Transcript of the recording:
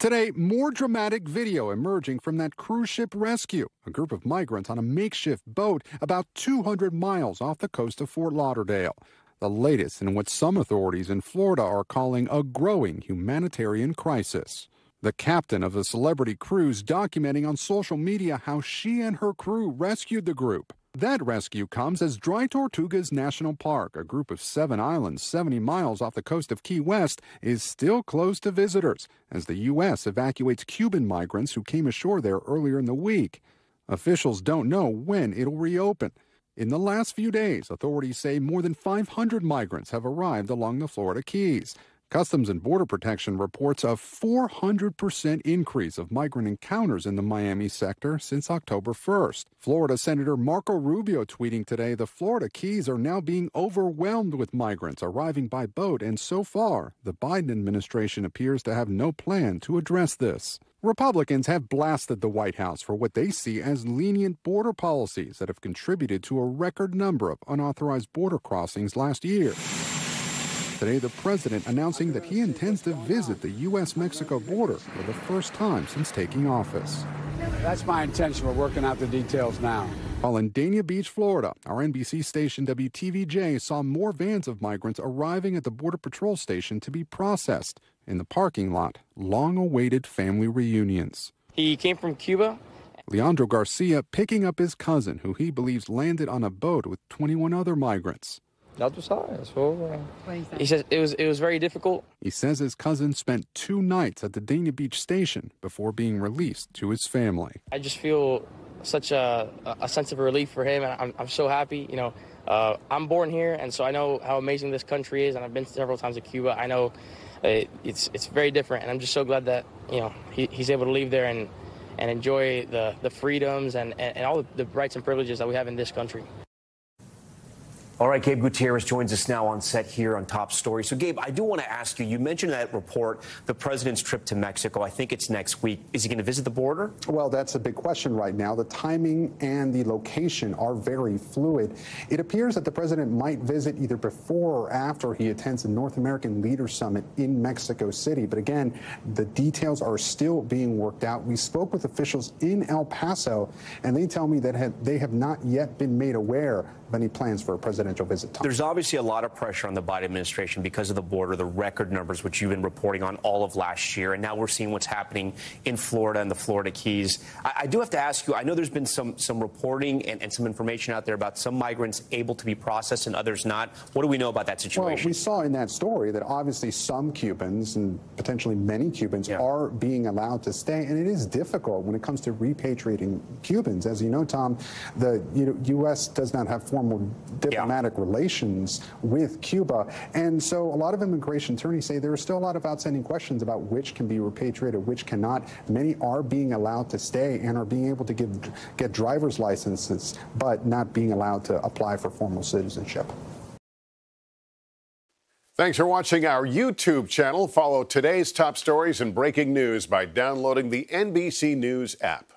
Today, more dramatic video emerging from that cruise ship rescue. A group of migrants on a makeshift boat about 200 miles off the coast of Fort Lauderdale. The latest in what some authorities in Florida are calling a growing humanitarian crisis. The captain of the celebrity cruise documenting on social media how she and her crew rescued the group. That rescue comes as Dry Tortugas National Park, a group of 7 islands 70 miles off the coast of Key West, is still closed to visitors as the U.S. evacuates Cuban migrants who came ashore there earlier in the week. Officials don't know when it'll reopen. In the last few days, authorities say more than 500 migrants have arrived along the Florida Keys. Customs and Border Protection reports a 400% increase of migrant encounters in the Miami sector since October 1st. Florida Senator Marco Rubio tweeting today the Florida Keys are now being overwhelmed with migrants arriving by boat, and so far, the Biden administration appears to have no plan to address this. Republicans have blasted the White House for what they see as lenient border policies that have contributed to a record number of unauthorized border crossings last year. Today, the president announcing that he intends to visit the U.S.-Mexico border for the first time since taking office. That's my intention. We're working out the details now. While in Dania Beach, Florida, our NBC station WTVJ saw more vans of migrants arriving at the Border Patrol station to be processed. In the parking lot, long-awaited family reunions. He came from Cuba. Leandro Garcia picking up his cousin, who he believes landed on a boat with 21 other migrants. He says it was very difficult. He says his cousin spent 2 nights at the Dania Beach station before being released to his family. I just feel such a sense of relief for him, and I'm so happy. You know, I'm born here, and so I know how amazing this country is, and I've been several times to Cuba. I know it's very different, and I'm just so glad that, you know, he's able to leave there and enjoy the freedoms and all the rights and privileges that we have in this country. All right, Gabe Gutierrez joins us now on set here on Top Story. So, Gabe, I do want to ask you, you mentioned that report, the president's trip to Mexico. I think it's next week. Is he going to visit the border? Well, that's a big question right now. The timing and the location are very fluid. It appears that the president might visit either before or after he attends the North American Leaders Summit in Mexico City. But again, the details are still being worked out. We spoke with officials in El Paso, and they tell me that they have not yet been made aware of any plans for a presidential visit. Tom. There's obviously a lot of pressure on the Biden administration because of the border, the record numbers, which you've been reporting on all of last year. And now we're seeing what's happening in Florida and the Florida Keys. I do have to ask you, I know there's been some reporting and some information out there about some migrants able to be processed and others not. What do we know about that situation? Well, we saw in that story that obviously some Cubans and potentially many Cubans are being allowed to stay. And it is difficult when it comes to repatriating Cubans. As you know, Tom, the U.S. does not have formal diplomatic relations with Cuba. And so a lot of immigration attorneys say there are still a lot of outstanding questions about which can be repatriated, which cannot. Many are being allowed to stay and are being able to get driver's licenses, but not being allowed to apply for formal citizenship. Thanks for watching our YouTube channel. Follow today's top stories and breaking news by downloading the NBC News app.